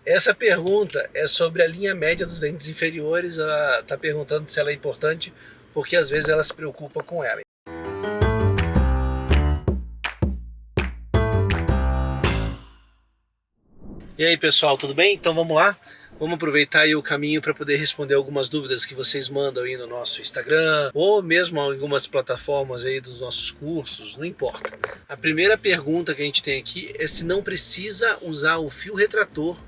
Essa pergunta é sobre a linha média dos dentes inferiores. Ela está perguntando se ela é importante, porque às vezes ela se preocupa com ela. E aí pessoal, tudo bem? Então vamos lá? Vamos aproveitar aí o caminho para poder responder algumas dúvidas que vocês mandam aí no nosso Instagram, ou mesmo em algumas plataformas aí dos nossos cursos, não importa. A primeira pergunta que a gente tem aqui é se não precisa usar o fio retrator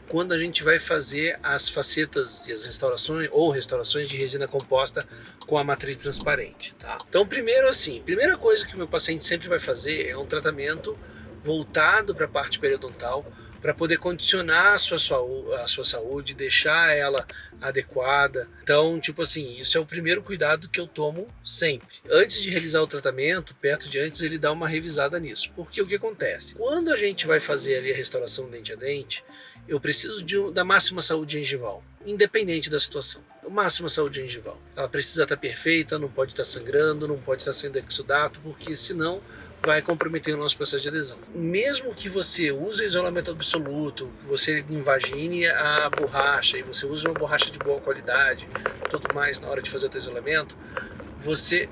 quando a gente vai fazer as facetas e as restaurações ou restaurações de resina composta com a matriz transparente, tá? Então primeiro assim, primeira coisa que o meu paciente sempre vai fazer é um tratamento voltado para a parte periodontal, para poder condicionar a sua saúde, deixar ela adequada. Então, tipo assim, isso é o primeiro cuidado que eu tomo sempre. Antes de realizar o tratamento, perto de antes, ele dá uma revisada nisso. Porque o que acontece? Quando a gente vai fazer ali a restauração dente a dente, eu preciso da máxima saúde gengival, independente da situação. Máxima saúde gengival. Ela precisa estar perfeita, não pode estar sangrando, não pode estar saindo exudato, porque senão vai comprometer o nosso processo de adesão. Mesmo que você use o isolamento absoluto, que você invagine a borracha e você use uma borracha de boa qualidade, tudo mais na hora de fazer o teu isolamento, se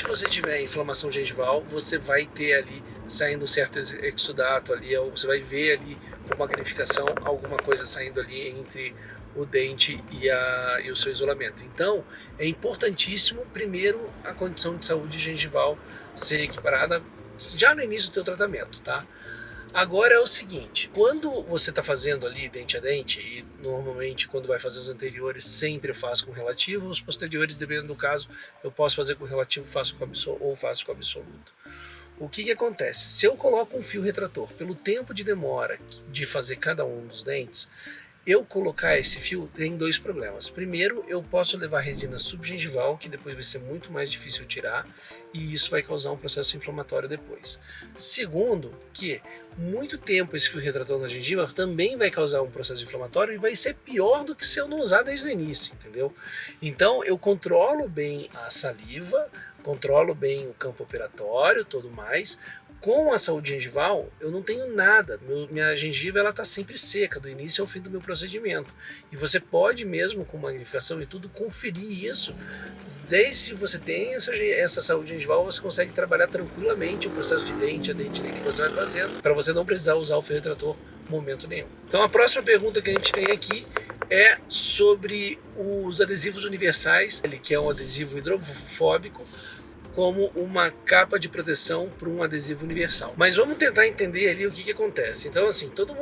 você tiver inflamação gengival, você vai ter ali saindo um certo exudato ali, ou você vai ver ali com magnificação alguma coisa saindo ali entre o dente e o seu isolamento. Então, é importantíssimo, primeiro, a condição de saúde gengival ser equiparada já no início do teu tratamento, tá? Agora é o seguinte, quando você está fazendo ali dente a dente, e normalmente quando vai fazer os anteriores sempre eu faço com relativo, os posteriores, dependendo do caso, eu posso fazer com relativo, faço com absoluto, ou faço com absoluto. O que acontece? Se eu coloco um fio retrator, pelo tempo de demora de fazer cada um dos dentes, eu colocar esse fio tem dois problemas. Primeiro, eu posso levar resina subgengival, que depois vai ser muito mais difícil tirar, e isso vai causar um processo inflamatório depois. Segundo, que muito tempo esse fio retrator na gengiva também vai causar um processo inflamatório e vai ser pior do que se eu não usar desde o início, entendeu? Então eu controlo bem a saliva, controlo bem o campo operatório, tudo mais. Com a saúde gengival, eu não tenho nada. Minha gengiva ela está sempre seca, do início ao fim do meu procedimento. E você pode mesmo, com magnificação e tudo, conferir isso. Desde que você tenha essa saúde gengival, você consegue trabalhar tranquilamente o processo de dente a dente que você vai fazendo, para você não precisar usar o fio retrator em momento nenhum. Então a próxima pergunta que a gente tem aqui é sobre os adesivos universais, ele que é um adesivo hidrofóbico, como uma capa de proteção para um adesivo universal. Mas vamos tentar entender ali o que acontece. Então, assim, todo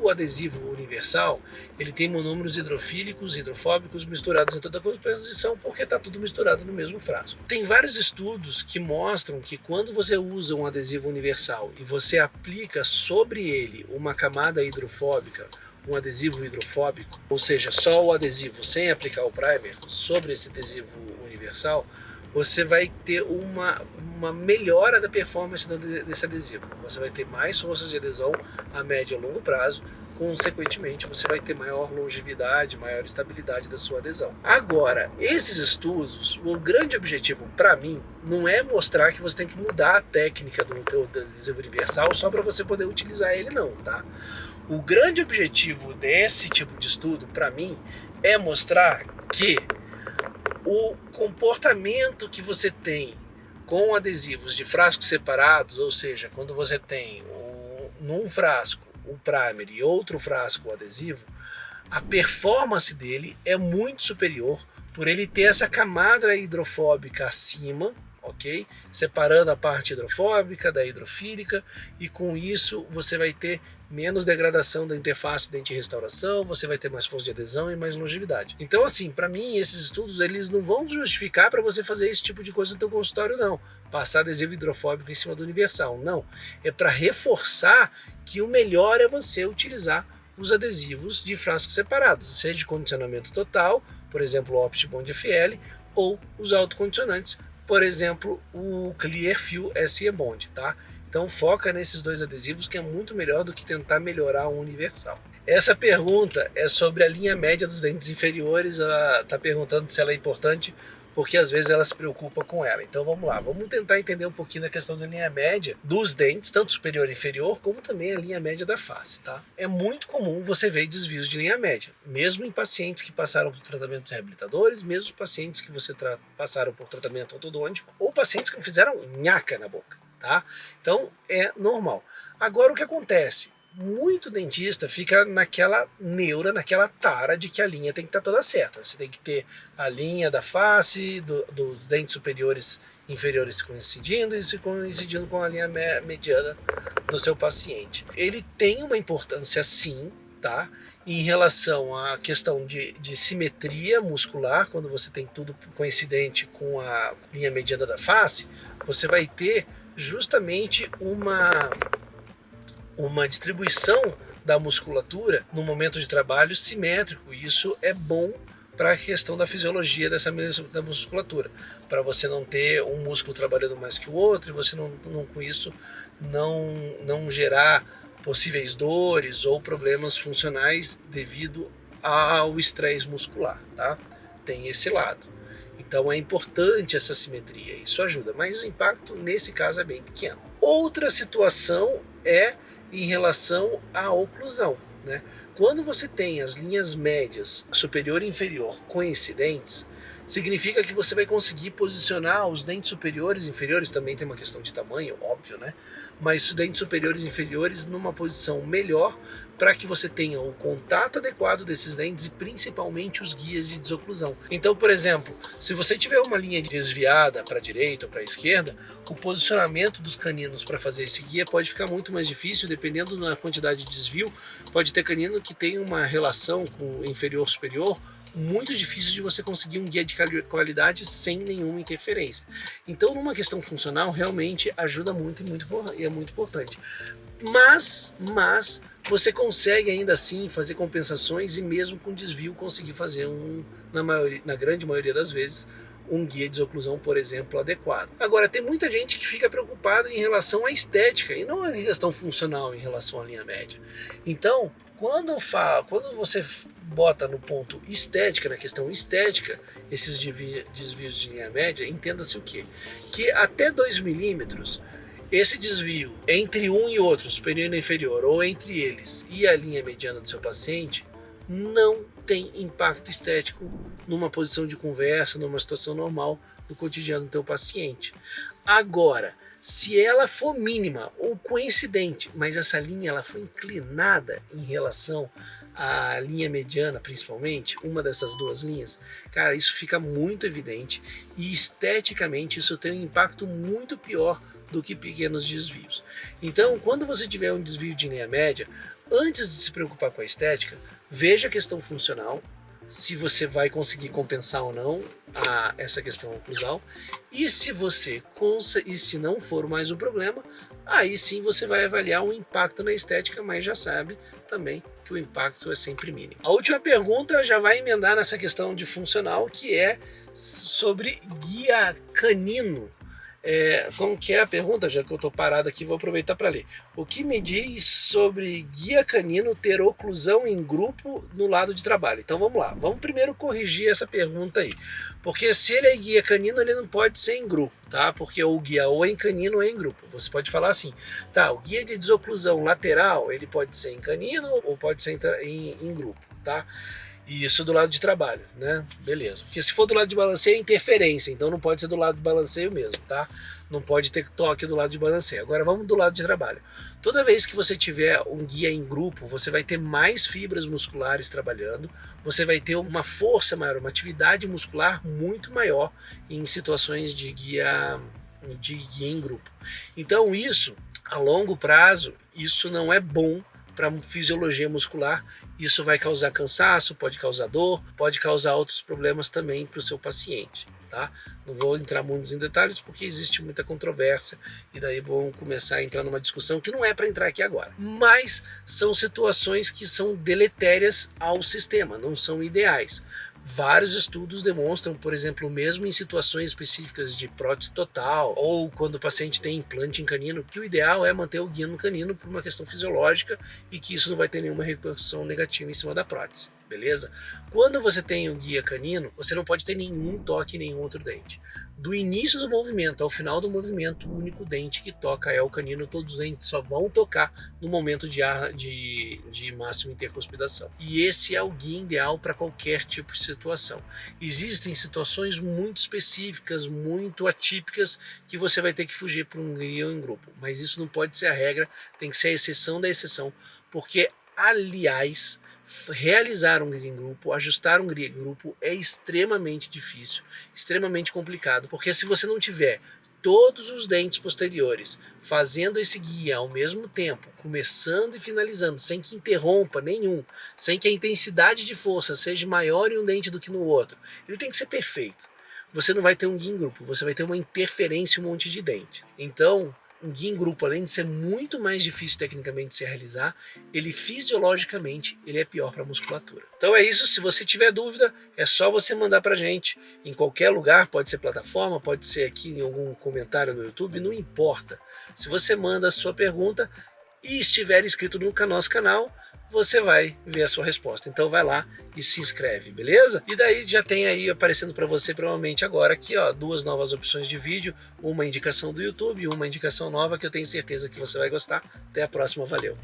o adesivo universal, ele tem monômeros hidrofílicos, hidrofóbicos misturados em toda a composição, porque está tudo misturado no mesmo frasco. Tem vários estudos que mostram que quando você usa um adesivo universal e você aplica sobre ele uma camada hidrofóbica, um adesivo hidrofóbico, ou seja, só o adesivo sem aplicar o primer sobre esse adesivo universal, você vai ter uma melhora da performance desse adesivo. Você vai ter mais forças de adesão a médio e a longo prazo, consequentemente você vai ter maior longevidade, maior estabilidade da sua adesão. Agora, esses estudos, o grande objetivo para mim não é mostrar que você tem que mudar a técnica do teu adesivo universal só para você poder utilizar ele não, tá? O grande objetivo desse tipo de estudo, para mim, é mostrar que o comportamento que você tem com adesivos de frascos separados, ou seja, quando você tem num frasco o primer e outro frasco o adesivo, a performance dele é muito superior por ele ter essa camada hidrofóbica acima, ok? Separando a parte hidrofóbica da hidrofílica, e com isso você vai ter menos degradação da interface dente-restauração, você vai ter mais força de adesão e mais longevidade. Então, assim, para mim, esses estudos eles não vão justificar para você fazer esse tipo de coisa no teu consultório, não. Passar adesivo hidrofóbico em cima do universal, não. É para reforçar que o melhor é você utilizar os adesivos de frascos separados, seja de condicionamento total, por exemplo, o OptiBond FL, ou os autocondicionantes, por exemplo, o Clearfill SE Bond, tá? Então foca nesses dois adesivos, que é muito melhor do que tentar melhorar um universal. Essa pergunta é sobre a linha média dos dentes inferiores. Ela está perguntando se ela é importante, porque às vezes ela se preocupa com ela. Então vamos lá, vamos tentar entender um pouquinho da questão da linha média dos dentes, tanto superior e inferior, como também a linha média da face, tá? É muito comum você ver desvios de linha média, mesmo em pacientes que passaram por tratamentos reabilitadores, mesmo pacientes que passaram por tratamento ortodôntico, ou pacientes que fizeram nhaca na boca, tá? Então é normal. Agora o que acontece? Muito dentista fica naquela neura, naquela tara de que a linha tem que estar toda certa. Você tem que ter a linha da face, dos dentes superiores e inferiores coincidindo e coincidindo com a linha mediana do seu paciente. Ele tem uma importância sim, tá? Em relação à questão de simetria muscular, quando você tem tudo coincidente com a linha mediana da face, você vai ter justamente uma distribuição da musculatura no momento de trabalho simétrico. Isso é bom para a questão da fisiologia da musculatura, para você não ter um músculo trabalhando mais que o outro e você não com isso não gerar possíveis dores ou problemas funcionais devido ao estresse muscular, tá? Tem esse lado. Então é importante essa simetria, isso ajuda, mas o impacto nesse caso é bem pequeno. Outra situação é em relação à oclusão, né? Quando você tem as linhas médias superior e inferior coincidentes, significa que você vai conseguir posicionar os dentes superiores e inferiores, também tem uma questão de tamanho, óbvio, né? Mas os dentes superiores e inferiores numa posição melhor para que você tenha o contato adequado desses dentes e principalmente os guias de desoclusão. Então, por exemplo, se você tiver uma linha desviada para a direita ou para a esquerda, o posicionamento dos caninos para fazer esse guia pode ficar muito mais difícil, dependendo da quantidade de desvio. Pode ter canino que tem uma relação com o inferior-superior muito difícil de você conseguir um guia de qualidade sem nenhuma interferência. Então, numa questão funcional, realmente ajuda muito e é muito importante. Mas você consegue ainda assim fazer compensações e mesmo com desvio conseguir fazer na grande maioria das vezes, um guia de desoclusão, por exemplo, adequado. Agora, tem muita gente que fica preocupado em relação à estética e não à questão funcional em relação à linha média. Então, quando você bota no ponto estética, na questão estética, esses desvios de linha média, entenda-se o quê? Que até 2 milímetros, esse desvio entre um e outro, superior e inferior, ou entre eles e a linha mediana do seu paciente, não tem impacto estético numa posição de conversa, numa situação normal do cotidiano do teu paciente. Agora, se ela for mínima ou coincidente, mas essa linha ela foi inclinada em relação à linha mediana, principalmente, uma dessas duas linhas, cara, isso fica muito evidente e esteticamente isso tem um impacto muito pior do que pequenos desvios. Então, quando você tiver um desvio de linha média, antes de se preocupar com a estética, veja a questão funcional, se você vai conseguir compensar ou não essa questão oclusal, e se não for mais um problema, aí sim você vai avaliar o impacto na estética, mas já sabe também que o impacto é sempre mínimo. A última pergunta já vai emendar nessa questão de funcional, que é sobre guia canino. Como que é a pergunta? Já que eu estou parado aqui, vou aproveitar para ler. O que me diz sobre guia canino ter oclusão em grupo no lado de trabalho? Então vamos lá, vamos primeiro corrigir essa pergunta aí. Porque se ele é guia canino, ele não pode ser em grupo, tá? Porque o guia ou é em canino ou é em grupo. Você pode falar assim, tá, o guia de desoclusão lateral, ele pode ser em canino ou pode ser em grupo, tá? E isso do lado de trabalho, né? Beleza. Porque se for do lado de balanceio é interferência, então não pode ser do lado de balanceio mesmo, tá? Não pode ter toque do lado de balanceio. Agora vamos do lado de trabalho. Toda vez que você tiver um guia em grupo, você vai ter mais fibras musculares trabalhando, você vai ter uma força maior, uma atividade muscular muito maior em situações de guia em grupo. Então isso, a longo prazo, isso não é bom para fisiologia muscular. Isso vai causar cansaço, pode causar dor, pode causar outros problemas também para o seu paciente, tá? Não vou entrar muito em detalhes porque existe muita controvérsia e daí vamos começar a entrar numa discussão que não é para entrar aqui agora. Mas são situações que são deletérias ao sistema, não são ideais. Vários estudos demonstram, por exemplo, mesmo em situações específicas de prótese total ou quando o paciente tem implante em canino, que o ideal é manter o guia no canino por uma questão fisiológica e que isso não vai ter nenhuma repercussão negativa em cima da prótese. beleza? Quando você tem o guia canino, você não pode ter nenhum toque em nenhum outro dente. Do início do movimento ao final do movimento, o único dente que toca é o canino, todos os dentes só vão tocar no momento de máxima intercuspidação. E esse é o guia ideal para qualquer tipo de situação. Existem situações muito específicas, muito atípicas, que você vai ter que fugir para um guia em grupo, mas isso não pode ser a regra, tem que ser a exceção da exceção, porque, aliás, realizar um guia em grupo, ajustar um guia em grupo é extremamente difícil, extremamente complicado, porque se você não tiver todos os dentes posteriores fazendo esse guia ao mesmo tempo, começando e finalizando, sem que interrompa nenhum, sem que a intensidade de força seja maior em um dente do que no outro, ele tem que ser perfeito. Você não vai ter um guia em grupo, você vai ter uma interferência em um monte de dente. Então, um guia em grupo, além de ser muito mais difícil tecnicamente de se realizar, ele fisiologicamente ele é pior para a musculatura. Então é isso, se você tiver dúvida, é só você mandar para a gente em qualquer lugar, pode ser plataforma, pode ser aqui em algum comentário no YouTube, não importa. Se você manda a sua pergunta e estiver inscrito no nosso canal, você vai ver a sua resposta. Então vai lá e se inscreve, beleza? E daí já tem aí aparecendo para você provavelmente agora aqui, ó, 2 novas opções de vídeo, uma indicação do YouTube e uma indicação nova que eu tenho certeza que você vai gostar. Até a próxima, valeu!